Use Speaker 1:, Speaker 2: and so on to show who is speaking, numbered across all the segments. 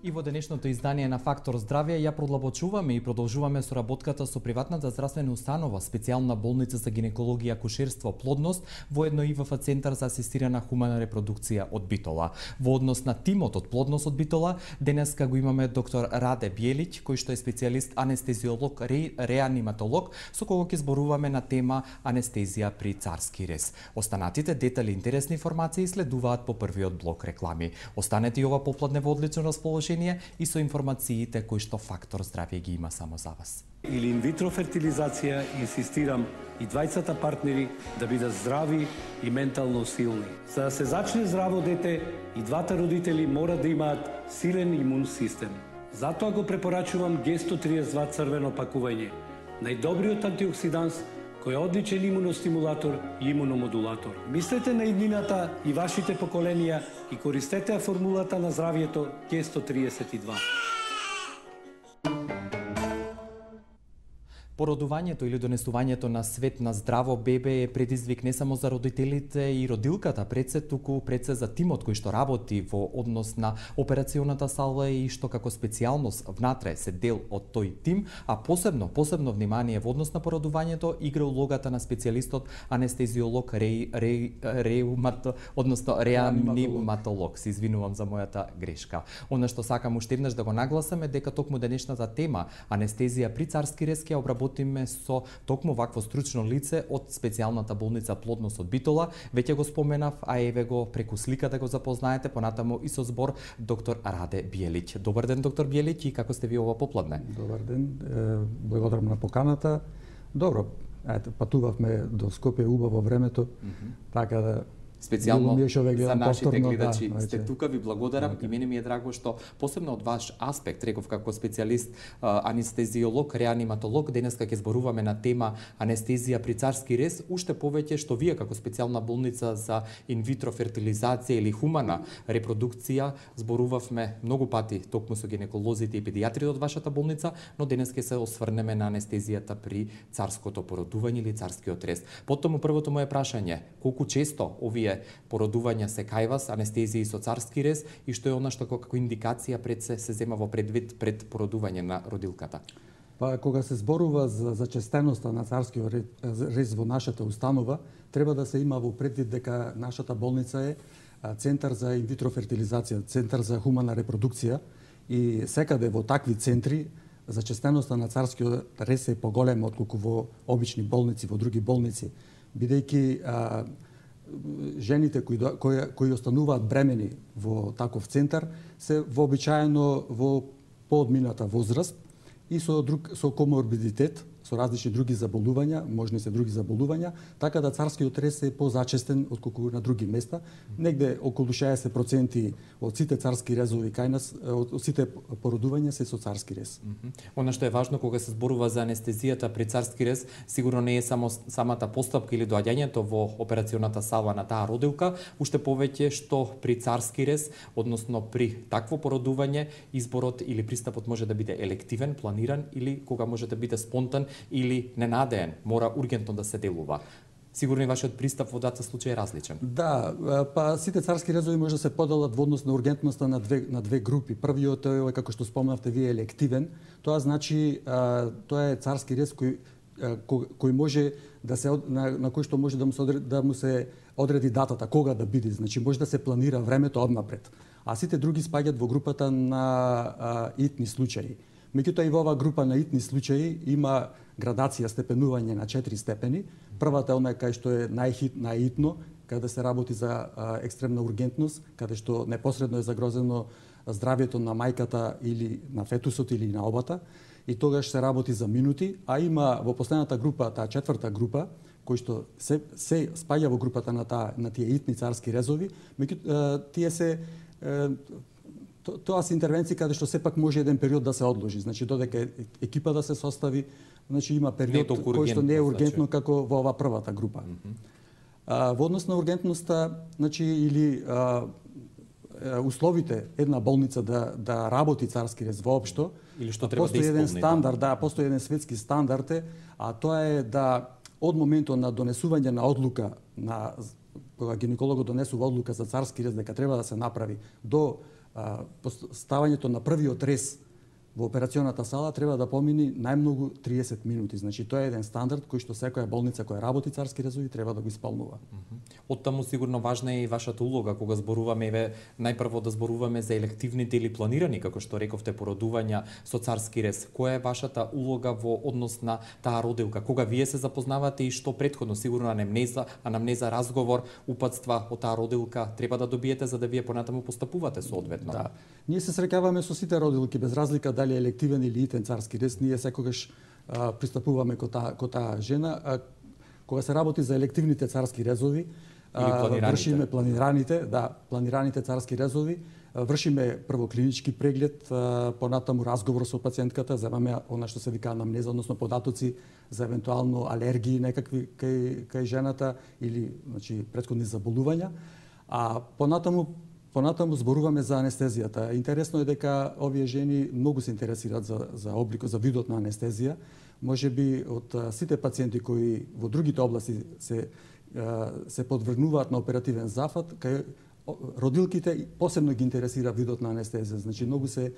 Speaker 1: И во денешното издание на Фактор здравје ја продлабочуваме и продолжуваме соработката со приватната здравствена установа, специјална болница за гинекологија, акушерство, плодност, воедно и ВФ Центар за асистирана хумана репродукција од Битола. Во однос на тимот од плодност од Битола, денеска го имаме доктор Раде Биелиќ, кој што е специјалист анестезиолог, реаниматолог, со кого ќе зборуваме на тема анестезија при царски рез. Останатите детали и интересни информации следуваат по првиот блок реклами. Останете и ова попладне во одлично расположение и со информациите кои што Фактор здравје ги има само за вас.
Speaker 2: Или инвитро фертилизација, инсистирам и двајцата партнери да бидат здрави и ментално силни. За да се зачне здраво дете, и двата родители мора да имаат силен имун систем. Затоа го препорачувам Г132 црвено пакување, најдобриот антиоксиданс кој е одличен имуностимулатор и имуномодулатор. Мислете на иднината и вашите поколенија и користете формулата на здравјето Г132.
Speaker 1: Породувањето или донесувањето на свет на здраво бебе е предизвик не само за родителите и родилката пред се, туку пред се за тимот кој што работи во однос на операционата сала и што како специјалност внатре се дел од тој тим, а посебно внимание во однос на породувањето игра улогата на специјалистот анестезиолог, реаниматолог. Се извинувам за мојата грешка. Она што сакам уште еднаш да го нагласаме дека токму денешната тема анестезија при царски рез ќе обработиме со токму вакво стручно лице од специјалната болница Плодност од Битола. Веќе го споменав, а еве го преку слика да го запознаете понатаму и со збор доктор Раде Биелиќ. Добар ден, доктор Биелиќ, и како сте ви ова попладне?
Speaker 3: Добар ден, благодарам на поканата. Добро, патувавме до Скопје убаво времето, така да
Speaker 1: специјално за нашите гледачи сте тука, ви благодарам и мене ми е драго што посебно од ваш аспект, реков како специјалист анестезиолог, реаниматолог, денеска ќе зборуваме на тема анестезија при царски рез, уште повеќе што вие како специјална болница за инвитро фертилизација или хумана репродукција зборувавме многу пати токму со гинеколозите и педијатрите од вашата болница, но денес ќе се осврнеме на анестезијата при царското породување или царскиот рез. Потому првото моје прашање, колку често овие породувања се кај вас, анестезија со царски рез, и што е она што како индикација пред се зема во предвид пред породување на родилката?
Speaker 3: Па кога се зборува за зачестеноста на царскиот рез во нашата установа, треба да се има во предвид дека нашата болница е центар за инвитро фертилизација, центар за хумана репродукција, и секаде во такви центри зачестеноста на царскиот рез е поголема отколку во обични болници, во други болници, бидејќи жените кои остануваат бремени во таков центар се вообичаено во поодмината возраст и со коморбидитет, со различни други заболувања, можни се други заболувања, така да царскиот рез е позачестен отколку на други места. Негде околу 60% од сите царски резови кај нас, од сите породувања се со царски рез.
Speaker 1: Она што е важно кога се зборува за анестезијата при царски рез, сигурно не е само самата постапка или доаѓањето во операционата сала на таа родилка, уште повеќе што при царски рез, односно при такво породување, изборот или пристапот може да биде елективен, планиран, или кога може да биде спонтан или ненадеен, мора ургентно да се делува. Сигурно и вашиот пристап во дата случај е различен.
Speaker 3: Да, па сите царски резови може да се поделат во однос на ургентноста на две групи. Првиот е, како што спомнавте вие, елективен. Тоа значи тоа е царски рез кој може да се на кој што може да му се одреди датата кога да биде, значи може да се планира времето однапред. А сите други спаѓаат во групата на итни случаи. Меѓутоа и во оваа група на итни случаи има градација, степенување на 4 степени. Првата е онај кај што е најитно, каде се работи за екстремна ургентност, каде што непосредно е загрозено здравјето на мајката или на фетусот или на обата, и тогаш се работи за минути, а има во последната група, таа четврта група, кој што се спаѓа во групата на тие итни царски резови, меѓутоа тие се тоа се интервенции каде што сепак може еден период да се одложи. Значи додека екипа да се состави, значи има период кој што не е ургентно како во оваа првата група. Во однос на ургентноста, значи или условите една болница да работи царски рез воопшто,
Speaker 1: или што треба
Speaker 3: постои еден стандард, постои еден светски стандард, а тоа е да од моментот на донесување на одлука на кога гинекологот донесува одлука за царски рез дека треба да се направи до ставањето на првиот рез во операционата сала треба да помини најмногу 30 минути. Значи тоа е еден стандард кој што секоја болница која работи царски резови треба да го исполнува.
Speaker 1: Оттаму сигурно важна е и вашата улога кога зборуваме најпрво да зборуваме за елективните или планирани, како што рековте, породувања со царски рез. Која е вашата улога во однос на таа родилка? Кога вие се запознавате и што претходно сигурно анамнеза, разговор, упатства од таа родилка треба да добиете за да вие понатаму постапувате соодветно?
Speaker 3: Да. Ние се среќаваме со сите родилки без разлика дали е елективен или итен царски рез, ние секогаш пристапуваме ко таа жена. Кога се работи за елективните царски резови, вршиме планираните царски резови, вршиме прво клинички преглед, понатаму разговор со пациентката, земаме она што се вика анамнеза, односно податоци за евентуално алергии некакви кај жената или претходни заболувања, а понатаму зборуваме за анестезијата. Интересно е дека овие жени многу се интересираат за видот на анестезија. Можеби од сите пациенти кои во другите области се подвргнуваат на оперативен зафат, кај родилките посебно ги интересира видот на анестезија. Значи многу се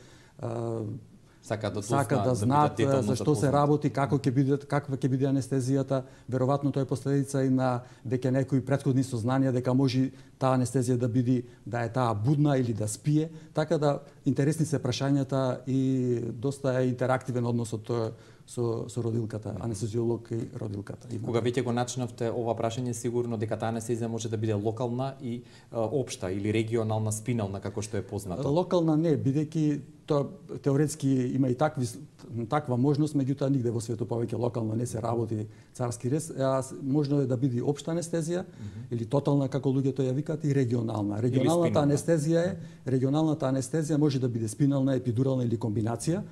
Speaker 3: сака да знаат за што се работи, каква ќе биде анестезијата. Веројатно тоа е последица и на веќе некои претходни сознанија дека може таа анестезија да е таа будна или да спие, така да интересни се прашањата и доста е интерактивен односот со родилката, анестезиолог и родилката.
Speaker 1: Кога веќе го начнавте ова прашање, сигурно дека таа анестезија може да биде локална и општа или регионална, спинална, како што е познато.
Speaker 3: Локална не, бидејќи тоа теоретски има и таква можност, меѓутоа нигде во светот повеќе локално не се работи царски рез. Можно е да биде општа анестезија или тотална, како луѓето ја викаат, и регионална. Регионалната анестезија може да биде спинална, епидурална или комбинација.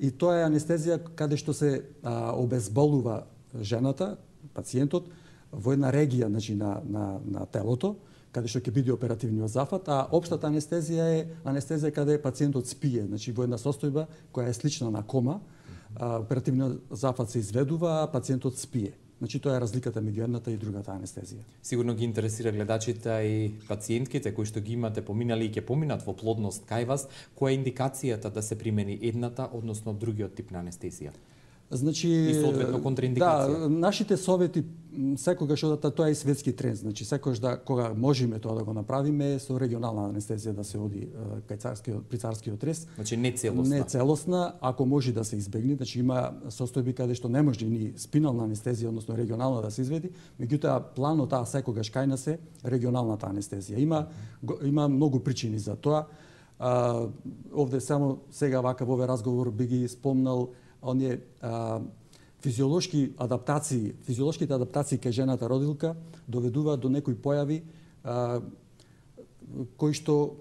Speaker 3: И тоа е анестезија каде што се обезболува жената, пациентот, во една регија на телото, каде што ќе биде оперативниот зафат, а општата анестезија е анестезија каде пациентот спие, во една состојба која е слична на кома, оперативниот зафат се изведува, а пациентот спие. Тоа е разликата меѓу едната и другата анестезија.
Speaker 1: Сигурно ги интересира гледачите и пациентките кои што ги имате поминали и ќе поминат во плодност кај вас, која е индикацијата да се примени едната, односно другиот тип на анестезија? И соодветно контраиндикација.
Speaker 3: Да, нашите совети секогаш тоа е и светски тренд. Секогаш кога можеме тоа да го направиме со регионална анестезија да се оди при царскиот рез.
Speaker 1: Не целосна.
Speaker 3: Не целосна, ако може да се избегне. Има состојби каде што не може ни спинална анестезија, односно регионална да се изведи, меѓутоа планот секогаш кај нас е регионалната анестезија. Има многу причини за тоа. Овде само сега вака во овој разговор би ги спомнал оние физиолошките адаптации кај жената родилка доведуваат до некои појави кои што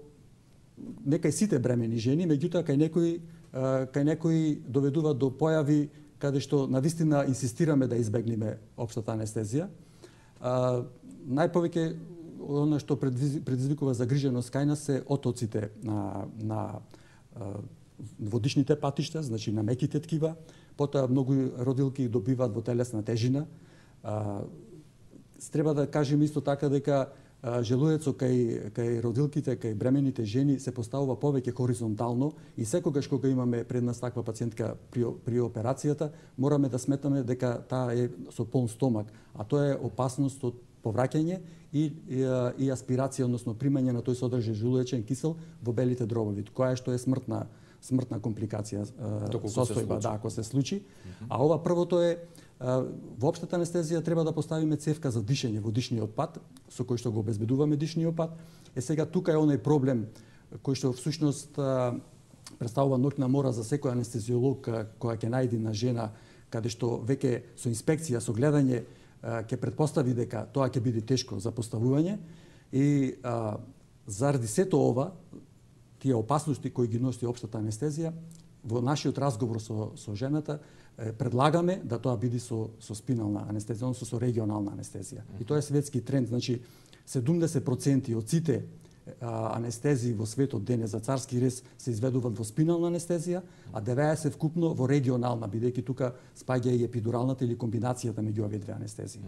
Speaker 3: не кај сите бремени жени, меѓутоа кај некои доведуваат до појави каде што навистина инсистираме да избегнеме општата анестезија. Најповеќе она што предизвикува загриженост кај нас се отоците на водишните патишта, на меките ткива, потоа многу родилки добиваат во телесна тежина. Треба да кажем исто така дека желуецот кај родилките, кај бремените жени се поставува повеќе хоризонтално и секогаш кога имаме пред нас таква пациентка при операцијата, мораме да сметаме дека таа е со полн стомак, а тоа е опасност од повраќање и аспирација, односно примање на тој содржај желуечен кисел во белите дробови, која што е смртна компликација состојба, ако се случи. А ова првото е во општата анестезија треба да поставиме цевка за дишење во дишниот пат, со кој што го обезбедуваме дишниот пат. Сега тука е оној проблем кој што всушност представува ноќна мора за секој анестезиолог која ќе најде на жена каде што веќе со инспекција, со гледање ќе претпостави дека тоа ќе биде тешко за поставување и заради сето ова, тие опасности кои ги носи општата анестезија, во нашиот разговор со жената предлагаме да тоа биде со спинална анестезија, со регионална анестезија. И тоа е светски тренд, 70% од сите анестезии во светот денес за царски рез се изведуваат во спинална анестезија, а 90 вкупно во регионална, бидејќи тука спаѓа и епидуралната или комбинацијата меѓу овие две анестезии.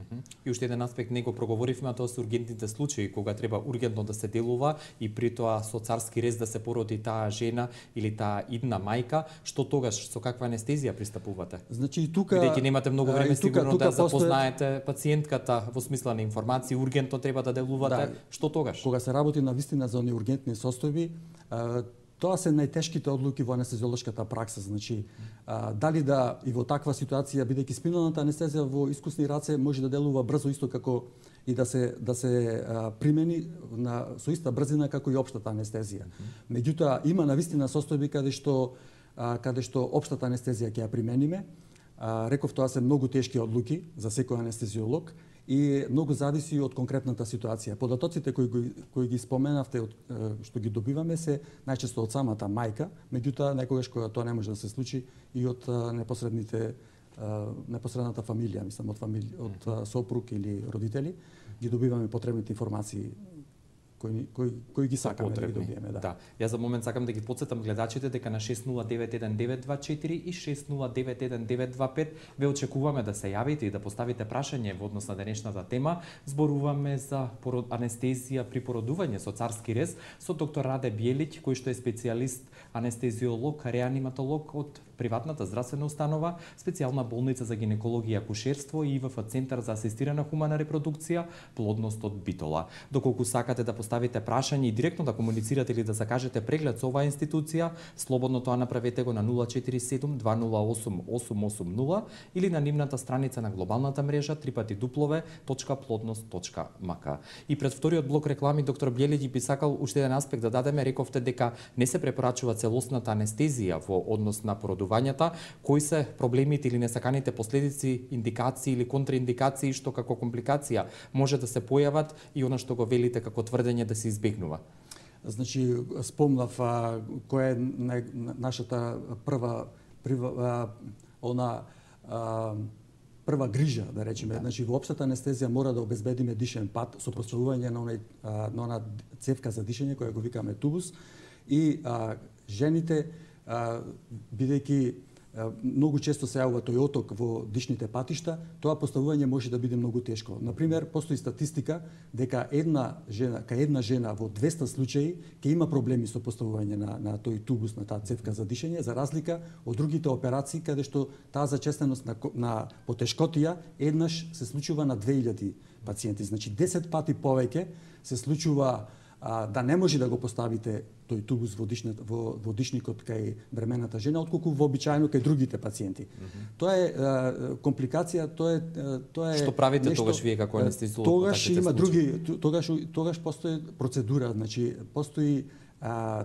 Speaker 1: И уште еден аспект не го проговоривме, а тоа се ургентните случаи кога треба ургентно да се делува и при тоа со царски рез да се породи таа жена или таа идна мајка, што тогаш со каква анестезија пристапувате?
Speaker 3: Значи и тука
Speaker 1: бидејќи немате многу време сигурно да запознаете
Speaker 3: постојат...
Speaker 1: пациентката во смисла на информации, ургентно треба да делувате, што тогаш?
Speaker 3: Кога се работи на вистина за ургентни состојби, тоа се најтешките одлуки во анестезиолошката пракса, значи дали да и во таква ситуација, бидејќи спиналната анестезија во искусни раце може да делува брзо исто како и да се примени со иста брзина како и општата анестезија. Меѓутоа има навистина состојби каде што општата анестезија ќе ја примениме. Реков, тоа се многу тешки одлуки за секој анестезиолог и многу зависи од конкретната ситуација. Податоците кои ги споменавте, што ги добиваме, се најчесто од самата мајка, меѓутоа некогаш кога тоа не може да се случи и од непосредната фамилија, мислам од сопруг или родители, ги добиваме потребните информации кои ги сакаме да ги добиеме.
Speaker 1: Да. Ја за момент сакам да ги потсетам гледачите дека на 60919224 и 60919225 ве очекуваме да се јавите и да поставите прашање во однос на денешната тема. Зборуваме за анестезија при породување со царски рез со доктор Раде Бјелиќ, кој што е специјалист анестезиолог, реаниматолог од приватната здравствена установа, специјална болница за гинекологија и акушерство и ИВФ Центар за асистирана хумана репродукција, плодност од Битола. Доколку сакате да поставите прашање и директно да комуницирате или да закажете преглед со оваа институција, слободно тоа направете го на 047 208 880 или на нивната страница на глобалната мрежа www.plodnost.mk. И пред вториот блок реклами доктор Бјелиќ би сакал уште еден аспект да дадеме. Рековте дека не се препорачува целосната анестезија во однос на породувањата. Кои се проблемите или несаканите последици, индикации или контраиндикации што како компликација може да се појават и она што го велите како тврдење да се избегнува?
Speaker 3: Значи, спомнав која е нашата прва грижа, да речеме. Да. Значи, во општата анестезија мора да обезбедиме дишен пат со прочувување на она цевка за дишење која го викаме тубус и жените, бидејќи многу често се јавува тој оток во дишните патишта, тоа поставување може да биде многу тешко. Например, постои статистика дека една жена во 200 случаи ќе има проблеми со поставување на тој тубус, на таа цевка за дишење, за разлика од другите операции каде што таа зачестеност на потешкотија еднаш се случува на 2000 пациенти. Значи 10 пати повеќе се случува да не може да го поставите тој тубус во дишникот кај бремената жена, отколку вообичаено кај другите пациенти. Тоа е компликација, тоа е
Speaker 1: што правите нешто, тогаш вие како анестезиолог?
Speaker 3: Тогаш има тогаш постои процедура, значи постои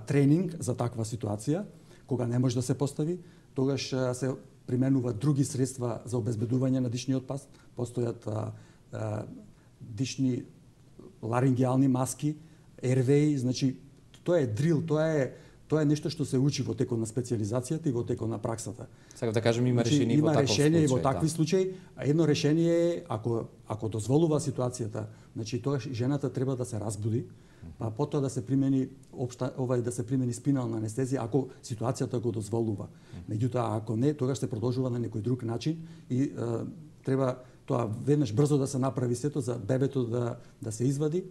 Speaker 3: тренинг за таква ситуација, кога не може да се постави, тогаш се применуваат други средства за обезбедување на дишниот пат, постојат дишни ларингеални маски, Airway, значи тоа е дрил, тоа е нешто што се учи во текот на специјализацијата и во текот на праксата.
Speaker 1: Сакам да кажам, има решение во таков случај. Има решение
Speaker 3: во такви случаи, а едно решение е ако дозволува ситуацијата, значи тоа жената треба да се разбуди, па потоа да се примени да се примени спинална анестезија ако ситуацијата го дозволува. Меѓутоа ако не, тогаш се продолжува на некој друг начин и треба тоа веднаш брзо да се направи сето за бебето да се извади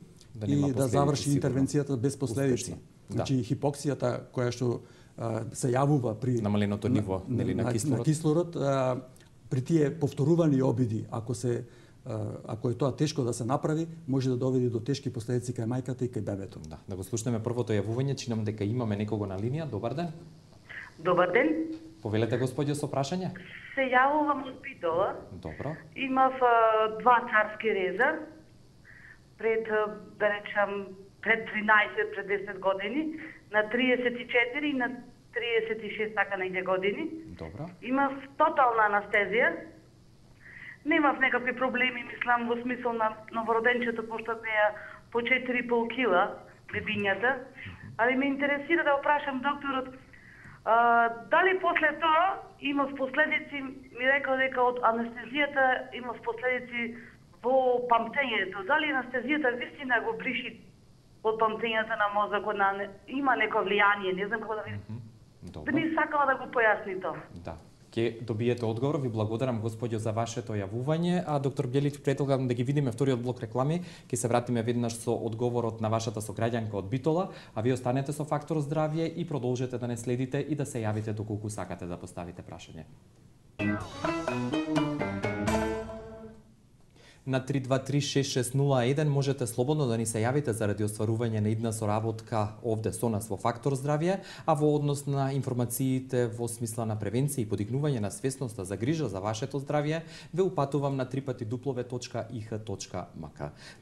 Speaker 3: и да заврши интервенцијата без последици. Значи хипоксијата која што се јавува при
Speaker 1: намаленото ниво на
Speaker 3: кислород, при тие повторувани обиди, ако е тоа тешко да се направи, може да доведе до тешки последици кај мајката и кај бебето.
Speaker 1: Да го слушнеме првото јавување, чинам дека имаме некого на линија. Добар ден.
Speaker 4: Добар ден.
Speaker 1: Повелете, господје, со прашање.
Speaker 4: Се јавувам од Битола.
Speaker 1: Добро.
Speaker 4: Имав 2 царски реза пред 13, пред 10 години, на 34 и на 36 така негде години.
Speaker 1: Добро.
Speaker 4: Имав тотална анестезија. Немав некакви проблеми, мислам, во смисол на новороденчето, пошто неа по 4,5 кила бебињата. Али ме интересира да опрашам докторот, дали после тоа имав последици, ми рекол дека од анестезијата имав последици во памтењето. Дали анестезијата вистина го бриши од памтењето на мозокот има неко влијание, не знам како да ви...
Speaker 1: Добро.
Speaker 4: Би сакала да го појасни тоа.
Speaker 1: Да. Ке добиете одговор. Ви благодарам, господјо, за вашето јавување. А доктор Бјелич, предлагам да ги видиме вториот блок реклами. Ке се вратиме веднаш со одговорот на вашата сограѓанка од Битола, а вие останете со Фактор здравје и продолжете да не следите и да се јавите доколку сакате да поставите прашање. На 3236601 можете слободно да ни се јавите заради остварување на идна соработка овде со нас во Фактор здравје, а во однос на информациите во смисла на превенција и подигнување на свесноста за грижа за вашето здравје, ве упатувам на www.ih.mk.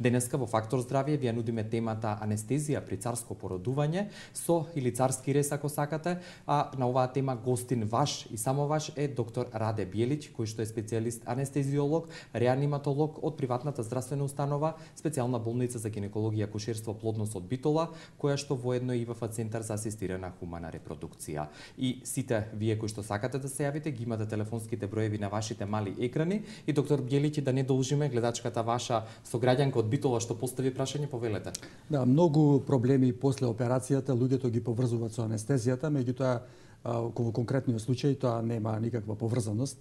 Speaker 1: Денеска во Фактор здравје ви ја нудиме темата анестезија при царско породување со или царски рез ако сакате, а на оваа тема гостин ваш и само ваш е доктор Раде Бјелич, кој што е специјалист анестезиолог, реаниматолог од приватната здравствена установа, специјална болница за гинекологија, акушерство, плодност од Битола, која што воедно и ИВФ центар за асистирана хумана репродукција. И сите вие кои што сакате да се јавите, ги имате телефонските броеви на вашите мали екрани и доктор Бјелич, да не должиме гледачката ваша сограѓанка од Битола што постави прашање, повелете.
Speaker 3: Да, многу проблеми после операцијата, луѓето ги поврзуваат со анестезијата, меѓутоа во конкретниот случај тоа нема никаква поврзаност.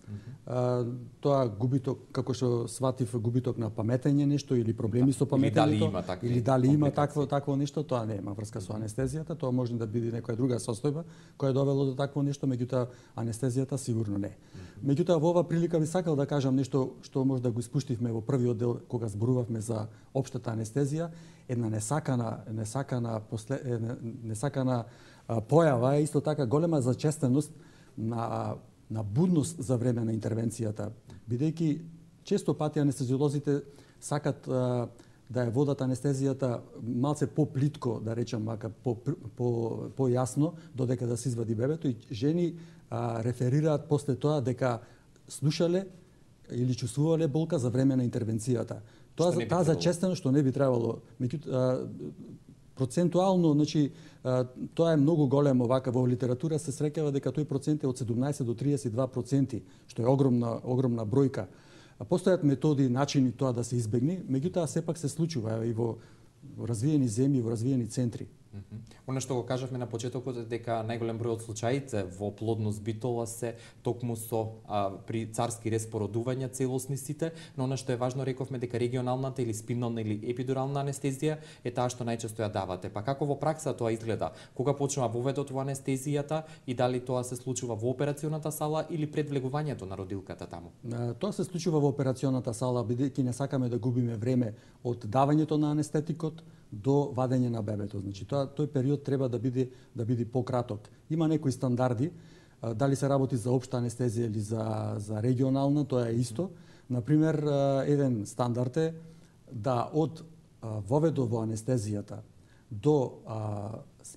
Speaker 3: Тоа губиток, како што сватив, губиток на паметење нешто или проблеми со паметењето, или дали има такво нешто, тоа нема врска со анестезијата, тоа може да биде некоја друга состојба која довело до такво нешто, меѓутоа анестезијата сигурно не. Меѓутоа во оваа прилика ви сакал да кажам нешто што може да го испуштивме во првиот дел кога зборувавме за општата анестезија, една несакана појава е исто така голема зачестеност на будност за време на интервенцијата, бидејќи често пати анестезиолозите сакат да ја водат анестезијата малце поплитко, да речам мака појасно, додека да се извади бебето, и жени реферираат после тоа дека слушале или чувствувале болка за време на интервенцијата. Таа зачестеност што не би требало, процентуално, значи, тоа е многу големо, вака во литература се среќава дека тој процент е од 17 до 32%, што е огромна бројка. Постојат методи и начини тоа да се избегне, меѓутоа сепак се случува и во развиени земји, во развиени центри.
Speaker 1: Оно што го кажавме на почетокот е дека најголем број од случаите во плодност Битола се токму со при царски рез породување целосни сите, но оно што е важно, рековме дека регионалната или спинална или епидурална анестезија е таа што најчесто ја давате. Па како во пракса тоа изгледа? Кога почнува воведот во анестезијата и дали тоа се случува во операционата сала или пред влегувањето на родилката таму?
Speaker 3: Тоа се случува во операционата сала, бидејќи не сакаме да губиме време од давањето на анестетикот до вадење на бебето. Значи тој период треба да биде пократок. Има некои стандарди, дали се работи за општа анестезија или за регионална, тоа е исто. Например, еден стандард е да од воведот во анестезијата до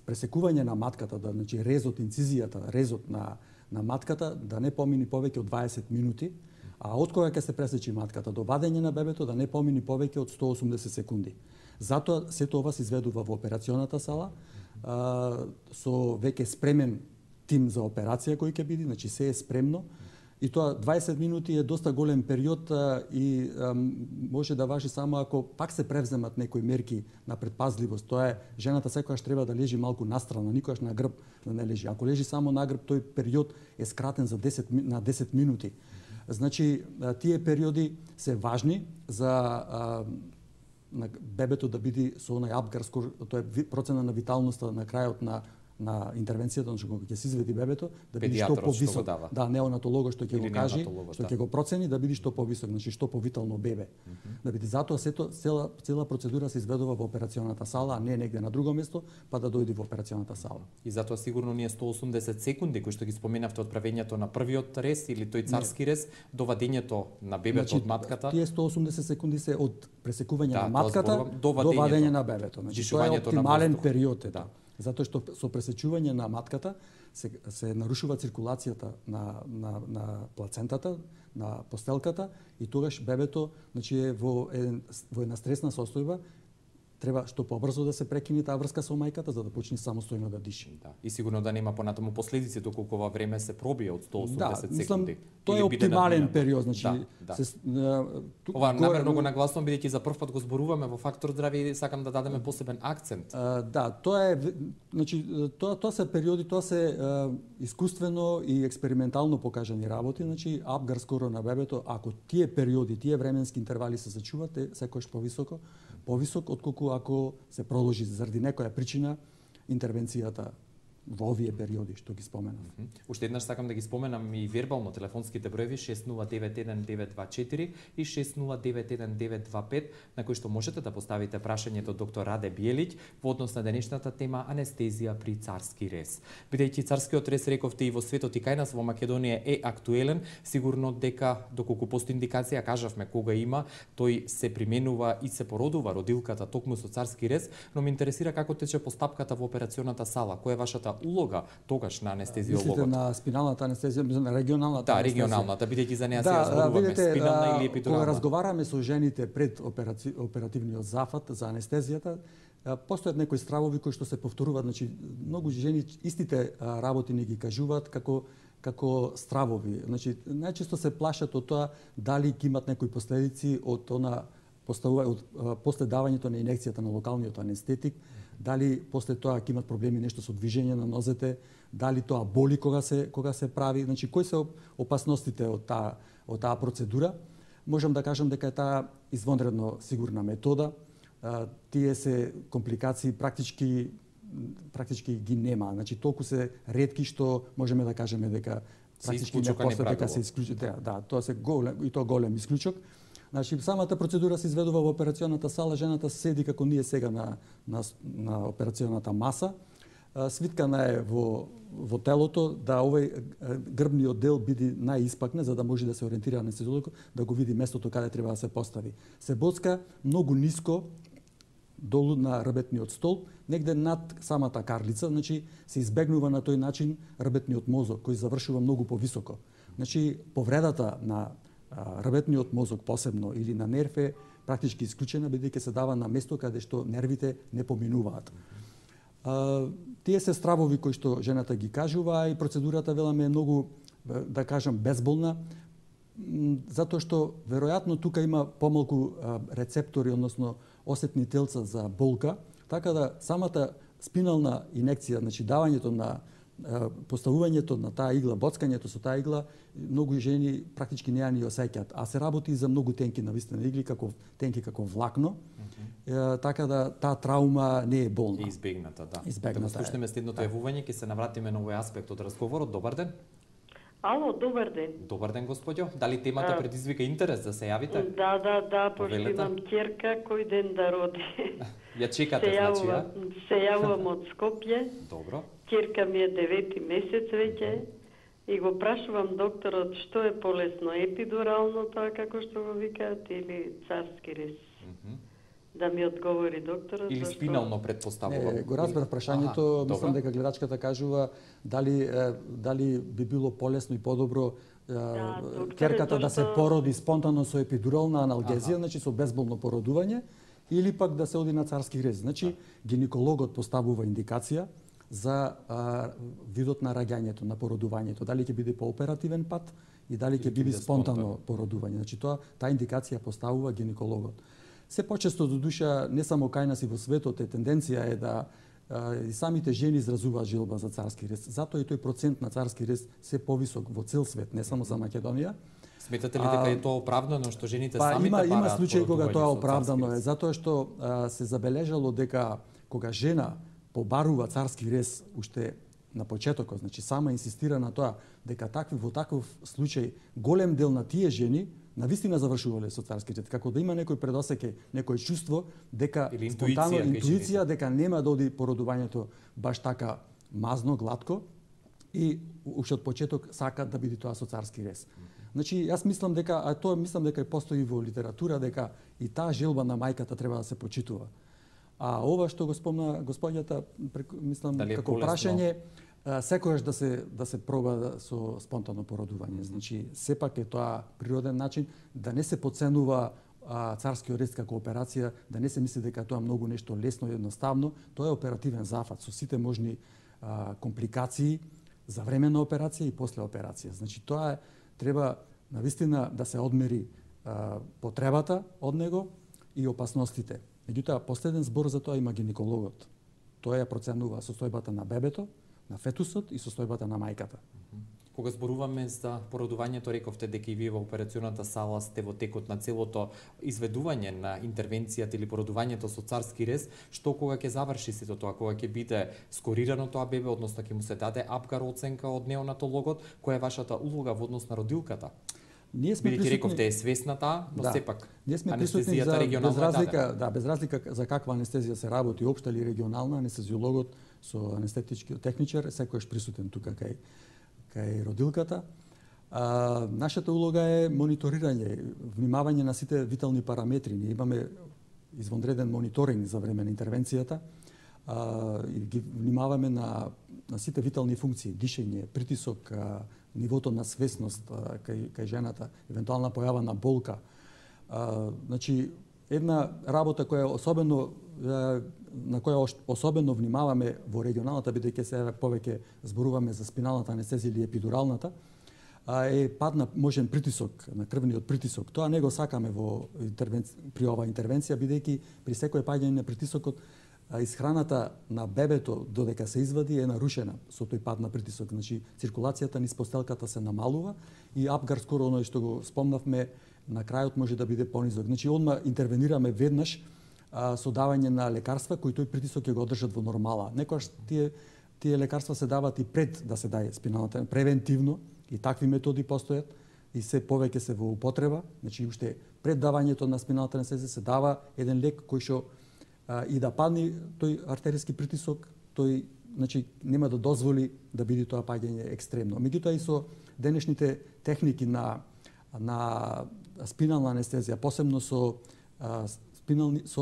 Speaker 3: пресекување на матката, значи резот, инцизијата, резот на матката да не помини повеќе од 20 минути, а од кога ќе се пресечи матката до вадење на бебето да не помини повеќе од 180 секунди. Затоа сето ова се изведува во операционата сала со веќе спремен тим за операција кој ќе биде, значи се е спремно. И тоа 20 минути е доста голем период и може да важи само ако пак се превземат некои мерки на предпазливост. Тоа е, жената секогаш треба да лежи малку настрана, никогаш на грб да не лежи. Ако лежи само на грб, тој период е скратен на 10 минути. Значи, тие периоди се важни за на бебето да биде со онај апгар скор, тоа е процена на виталноста на крајот на интервенцијата, значи кога ќе се изведи бебето, да биде што повисок. Да, неонатологот што ќе го кажи, што ќе го процени да биде што повисок, значи што повитално бебе. Да биде затоа цела процедура се изведува во операционата сала, а не негде на друго место, па да дојде во операционата сала.
Speaker 1: И затоа сигурно ние 180 секунди кои што ги споменавте од правењето на првиот рез или тој царски рез до вадењето на бебето од матката.
Speaker 3: Тие 180 секунди се од пресекување на матката до вадење на бебето. Значи тоа е оптимален период, да. Затоа што со пресечување на матката се нарушува циркулацијата на плацентата, на постелката и тогаш бебето, значи е во една стресна состојба треба што побрзо да се прекине таа врска со мајката за да почне самостојно да диши.
Speaker 1: Да. И сигурно да нема понатаму последици доколку ова време се пробие од 180 секунди.
Speaker 3: Тоа е оптимален период, значи
Speaker 1: ова намерно го нагласувам бидејќи за прв пат го зборуваме во фактор здравје и сакам да дадеме посебен акцент.
Speaker 3: Тоа е, значи тоа се периоди, тоа се искуствено и експериментално покажани работи, значи Апгар скоро на бебето, ако тие периоди, тие временски интервали се зачуваат, е секојаш повисок отколку ако се продолжи заради некоја причина интервенцијата во овие периоди што ги споменав.
Speaker 1: Уште еднаш сакам да ги споменам и вербално телефонските броеви 6091-924 и 6091-925 на кои што можете да поставите прашањето доктор Раде Биелиќ во однос на денешната тема анестезија при царски рез. Бидејќи царскиот рез, рековте, и во светот и кај нас во Македонија е актуелен, сигурно дека доколку постои индикација, кажавме кога има, тој се применува и се породува родилката токму со царски рез, но ме интересира како тече постапката во операционата сала. Која е вашата улога тогаш на анестезиологот?
Speaker 3: Мислите на спиналната анестезија, на регионалната
Speaker 1: анестезија? Да, регионалната, бидејќи за неа се зборуваме, спинална или епидурална.
Speaker 3: Кога разговараме со жените пред оперативниот зафат за анестезијата, постојат некои стравови кои што се повторуваат, значи многу жени истите работи не ги кажуваат како стравови. Значи најчесто се плашат од тоа дали ќе имат некои последици од после давањето на инекцијата на локалниот анестетик, дали после тоа ќе имат проблеми нешто со движење на нозете, дали тоа боли кога се прави, значи кои се опасностите од таа процедура. Можам да кажам дека е таа извонредно сигурна метода. Тие се компликации практички ги нема, значи толку се ретки што можеме да кажеме дека практички не после дека се исклучи. Да, тоа се голем исклучок. Значи, самата процедура се изведува во операционата сала, жената седи како ние сега на операционата маса, свиткана е во телото да овој грбниот дел биде најиспакне за да може да се ориентира анестезиологот, да го види местото каде треба да се постави. Се боцка многу ниско долу на рбетниот столб, негде над самата карлица, значи се избегнува на тој начин рбетниот мозок кој завршува многу повисоко. Значи повредата на рбетниот мозок посебно или на нерв е практички исклучена бидејќи се дава на место каде што нервите не поминуваат. Тие се стравови кои што жената ги кажува и процедурата веламе е многу, да кажам, безболна, затоа што веројатно тука има помалку рецептори, односно осетни телца за болка, така да самата спинална инекција, значи давањето на поставувањето на таа игла, боцкањето со таа игла, многу жени практички не ја ни осеќаат, а се работи за многу тенки навистина игли, тенки како влакно, така да таа траума не е болна.
Speaker 1: И избегната, да.
Speaker 3: Избегната.
Speaker 1: Да слушнеме следното јавување, ќе се навратиме на овој аспект од разговорот. Добар ден.
Speaker 5: Ало, добар ден.
Speaker 1: Добар ден, господјо. Дали темата предизвика интерес да се јавите?
Speaker 5: Да, пошто имам ќерка кој ден да роди.
Speaker 1: Ја чекате, значи, ја?
Speaker 5: Се јавувам од Скопје.
Speaker 1: Добро.
Speaker 5: Ќерка ми е 9 месец веќе и го прашувам докторот што е полесно, епидурално тоа како што го викаат или царски рез. Да ми одговори докторот.
Speaker 1: Или спинално предпоставувам.
Speaker 3: Го разбрав прашањето, мислам дека гледачката кажува дали би било полесно и подобро ќерката да се породи спонтано со епидурална аналгезија, значи со безболно породување, или пак да се оди на царски рез. Значи гинекологот поставува индикација за видот на раѓањето, на породувањето, дали ќе биде по оперативен пат и дали ќе биде спонтано породување. Значи таа индикација поставува гинекологот. Се почесто до душа, не само кај нас и во светот, тенденција е да и самите жени изразуваат желба за царски рез. Затоа и тој процент на царски рез се повисок во цел свет, не само за Македонија.
Speaker 1: Сметате ли дека е тоа оправдано што жените самите бараат?
Speaker 3: Има случаи кога тоа оправдано е, затоа што се забележало дека кога жена побарува царски рез уште на почетокот, значи сама инсистира на тоа дека во таков случај голем дел на тие жени навистина завршувале со царски рез, како да има некој предосеќај, некој чувство дека спонтано интуиција дека нема да оди породувањето баш така мазно, глатко и уште од почеток сакат да биде тоа со царски рез. Значи јас мислам дека постои во литература дека и таа желба на мајката треба да се почитува. А ова што го спомна господјата, мислам како прашање, секогаш да се проба со спонтано породување. Значи сепак е тоа природен начин да не се потценува царскиот рез како операција, да не се мисли дека тоа е многу нешто лесно и едноставно, тоа е оперативен зафат со сите можни компликации за време на операција и после операција. Значи тоа треба навистина да се одмери потребата од него и опасностите. Меѓутоа, последен збор за тоа има гинекологот. Тој ја проценува состојбата на бебето, на фетусот и состојбата на мајката.
Speaker 1: Кога зборуваме за породувањето, рековте дека и вие во операционата сала сте во текот на целото изведување на интервенцијата или породувањето со царски рез, што кога ќе заврши сето тоа, кога ќе биде скорирано тоа бебе, односно ќе му се даде апгар оценка од неонатологот, која е вашата улога во однос на родилката?
Speaker 3: Ние сме
Speaker 1: присутни, рековте е свесна таа, но сепак
Speaker 3: ние сме присутни за без разлика за каква анестезија се работи, општа или регионална, анестезиологот со анестетичкиот техничар секојаш присутен тука кај родилката. Нашата улога е мониторирање, внимавање на сите витални параметри. Ние имаме извонреден мониторинг за време на интервенцијата и ги внимаваме на сите витални функции, дишење, притисок, нивото на свесност кај жената, евентуална појава на болка. Значи, една работа на која особено внимаваме во регионалната, бидејќи се повеќе зборуваме за спиналната анестезија или епидуралната, е пад на можен притисок, на крвниот притисок. Тоа не го сакаме при оваа интервенција, бидејќи при секој паѓање на притисокот исхраната на бебето додека се извади е нарушена со тој пад на притисок. Значи, циркулацијата низ постелката се намалува и апгар, скоро оној што го спомнавме, на крајот може да биде понизок. Значи, одма интервенираме веднаш со давање на лекарства кои тој притисок ќе го одржат во нормала. Некогаш тие лекарства се дават и пред да се даде спиналната, превентивно, и такви методи постојат и се повеќе се во употреба. Значи, уште пред давањето на спиналната анестезија се дава еден лек кој што и да падне тој артериски притисок, тој нема да дозволи да биде тоа паѓање екстремно. Меѓутоа и со денешните техники на спинална анестезија, посебно со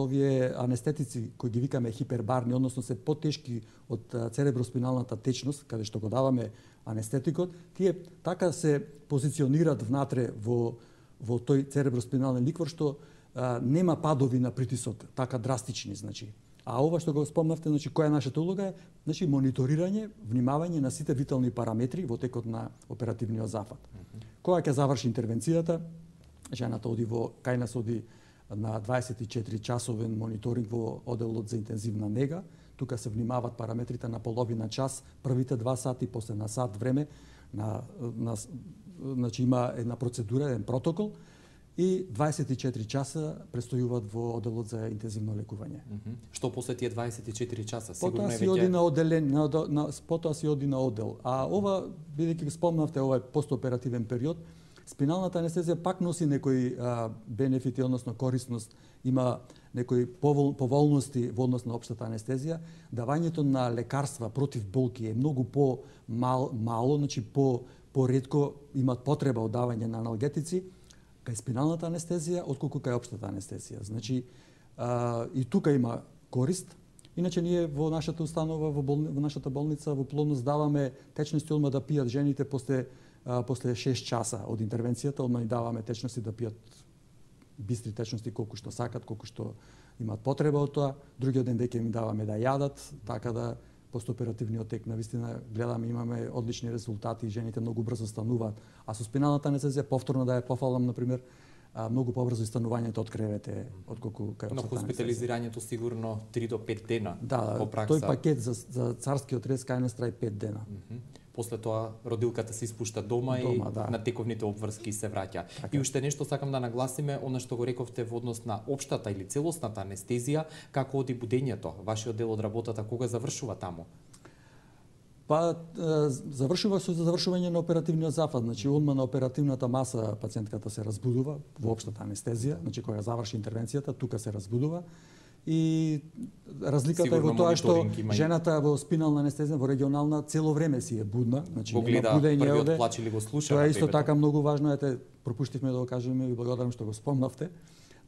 Speaker 3: овие анестетици кои ги викаме хипербарни, односно се потешки од цереброспиналната течност, каде што го даваме анестетикот, тие така се позиционираат внатре во тој цереброспинален ликвор што нема падови на притисок така драстични, значи. А ова што го спомнавте, значи која е нашата улога е, мониторирање, внимавање на сите витални параметри во текот на оперативниот зафат. Кога ќе заврши интервенцијата, жената оди кај нас оди на 24 часовен мониторинг во оделот за интензивна нега. Тука се внимават параметрите на половина час, првите 2 сати, после на сат време, значи има една процедура, еден протокол, и 24 часа престојуваат во оделот за интензивно лекување.
Speaker 1: Што после тие 24 часа?
Speaker 3: Потоа си оди на одел. А ова, бидејќи го спомнавте, ова е постоперативен период, спиналната анестезија пак носи некои бенефити, односно корисност, има некои поволности во однос на општата анестезија. Давањето на лекарства против болки е многу по-мало, значи по-ретко имат потреба од давање на аналгетици кај спиналната анестезија, отколку кај општата анестезија. Значи, и тука има корист. Иначе ние во нашата установа, во нашата болница, во плодност даваме течности одма да пијат жените после 6 часа од интервенцијата, одма ни даваме течности да пијат бистри течности колку што сакат, колку што имаат потреба од тоа. Другиот ден веќе им даваме да јадат, така да постоперативниот тек навистина гледаме, имаме одлични резултати, жените многу брзо стануваат. А со спиналната анестезија повторно да ја пофалам, например, многу побрзо станувањето од кревете отколку кај општата анестезија.
Speaker 1: Но хоспитализирањето сигурно 3 до 5 дена
Speaker 3: во пракса. Тој пакет за царскиот рез кај нас трај 5 дена.
Speaker 1: После тоа родилката се испушта дома и на тековните обврски се враќа. Така. И уште нешто сакам да нагласиме, она што го рековте во однос на општата или целосната анестезија, како оди будењето, вашиот дел од работата, кога завршува таму?
Speaker 3: Завршува со завршување на оперативниот зафат, значи одма на оперативната маса пациентката се разбудува во општата анестезија, значи кога заврши интервенцијата, тука се разбудува. И разликата е во тоа што жената во спинална анестезија, во регионална, цело време си е будна, значи
Speaker 1: го гледа првиот плач или го слуша.
Speaker 3: Тоа е исто така многу важно, пропуштивме да го кажеме, ви благодарам што го спомнавте.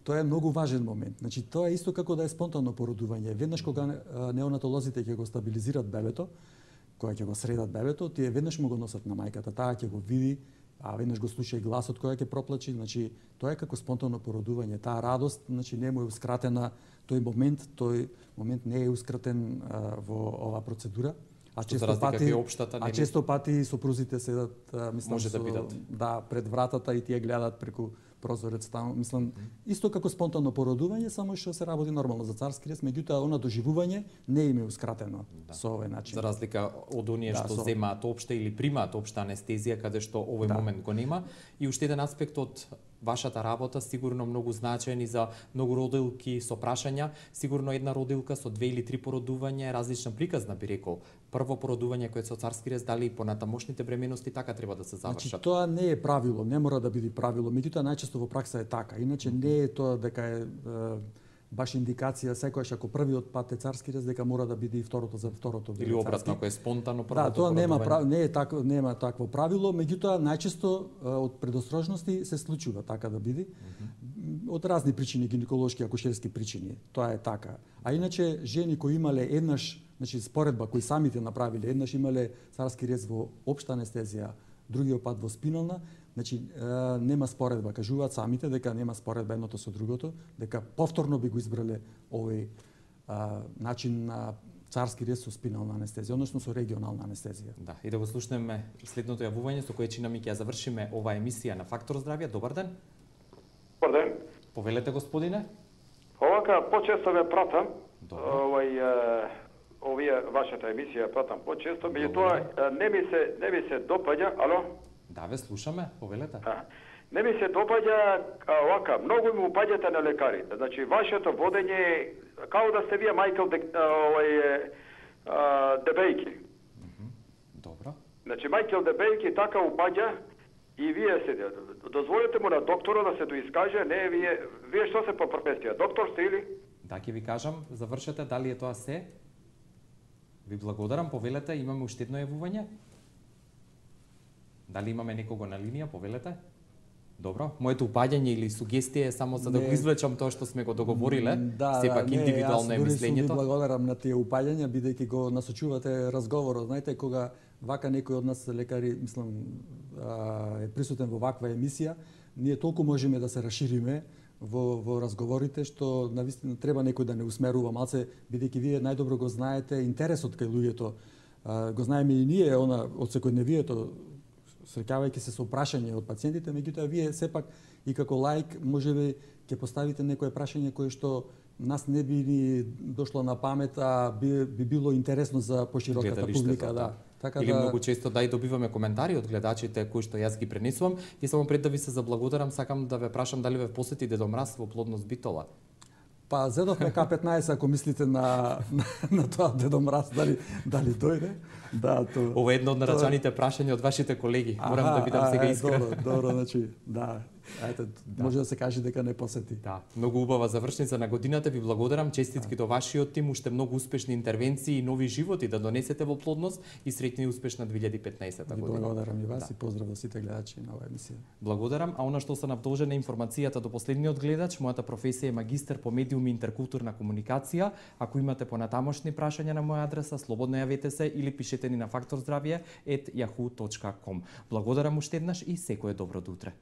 Speaker 3: Тоа е многу важен момент. Значи тоа е исто како да е спонтанно породување. Веднаш кога неонатолозите ќе го стабилизират бебето, кога ќе го средат бебето, тие веднаш му го носат на мајката, таа ќе го види а веднаш го слуша и гласот кој ќе проплачи, значи тоа е како спонтано породување, таа радост, значи не му е ускратена тој момент не е ускратен во оваа процедура.
Speaker 1: А често
Speaker 3: пати сопрузите седат, мислам,
Speaker 1: може да бидат
Speaker 3: пред вратата и тие гледаат преку прозорец таму, мислам, исто како спонтано породување, само што се работи нормално за царски рез, меѓутоа она доживување не им е ускратено со овој начин.
Speaker 1: За разлика од оние што земаат општа или примаат општа анестезија, каде што овој момент го нема. И уште еден аспект од вашата работа, сигурно многу значаен и за многу родилки со прашања, сигурно една родилка со 2 или 3 породувања е различна приказна, би рекол. Прво породување кое со царски рез, дали и понатамошните бременности така треба да се завршат?
Speaker 3: Значи, тоа не е правило, не мора да биде правило, меѓутоа најчесто во пракса е така. Иначе не е тоа дека е баш индикација секојаш ако првиот пат е царски рез дека мора да биде и второто за второто.
Speaker 1: Или обратно, ако е спонтано првото.
Speaker 3: Да, тоа нема такво правило, меѓутоа најчесто од предострожности се случува така да биде. Од разни причини, гинеколошки, акушерски причини. Тоа е така. А иначе жени кои имале еднаш, значи споредба кои самите направиле, еднаш имале царски рез во општа анестезија, другиот пат во спинална, значи нема споредба, кажуваат самите дека нема споредба едното со другото, дека повторно би го избрале овој начин на царски рез со спинална анестезија, односно со регионална анестезија.
Speaker 1: Да, и да го слушнеме следното јавување со кое чинами ќе ја завршиме оваа емисија на Фактор здравје. Добар ден.
Speaker 6: Добар ден.
Speaker 1: Повелете, господине.
Speaker 6: Овака почесто ме пратам. Овие вашата емисија пратам почесто, меѓутоа не ми се допаѓа, ало?
Speaker 1: Да, ве слушаме, повелете.
Speaker 6: Не ми се допаѓа овака, многу ми упаѓате на лекарите. Значи вашето водење као да сте вие Майкл Дебејки.
Speaker 1: Добро.
Speaker 6: Значи Майкл Дебејки така упаѓа и вие се дозволите му на доктора да се доискаже, не вие што се по професија, доктор сте или?
Speaker 1: Да, ќе ви кажам, завршете, дали е тоа се? Ви благодарам, повелете, имаме уште едно јавување. Дали имаме некого на линија, повелете? Добро, моето упаѓање или сугестија е само за да го извлечам тоа што сме го договориле, сепак индивидуално е мислењето.
Speaker 3: Јас ви благодарам на тие упаѓања, бидејќи го насочувате разговорот. Знаете, кога вака некој од нас лекари, мислам, е присутен во ваква емисија, ние толку можеме да се расшириме во разговорите, што навистина треба некој да не усмерува малце, бидејќи вие најдобро го знаете интересот кај луѓето. Го знаеме и ние од секојдневието, среќавајќи се со прашање од пациентите, меѓутоа вие сепак и како лаик можеби ќе поставите некое прашање кое што нас не би ни дошло на памет, а би било интересно за пошироката публика, да.
Speaker 1: Така или многу често и добиваме коментари од гледачите кои што јас ги пренесувам. И само пред да ви се заблагодарам, сакам да ве прашам дали ве посети Дедо Мраз во Плодност Битола.
Speaker 3: Па зедовме К15 ако мислите на тоа Дедо Мраз дали дојде. Да,
Speaker 1: ова е едно од нарачаните прашања од вашите колеги. Морам да бидам сега искрен.
Speaker 3: Добро, значи, да. Може да се каже дека не посети.
Speaker 1: Да, многу убава завршница на годината. Ви благодарам, честитки до вашиот тим, уште многу успешни интервенции и нови животи да донесете во Плодност и среќна и успешна 2015 година.
Speaker 3: Ви благодарам и вас и поздрав до сите гледачи на оваа емисија.
Speaker 1: Благодарам, а она што се навдолжена информацијата до последниот гледач, мојата професија е магистер по медиум и интеркултурна комуникација. Ако имате понатамошни прашања на моја адреса, слободно јавете се или пишете ни на faktorzdravje@yahoo.com. Благодарам уште еднаш и секое добро утре.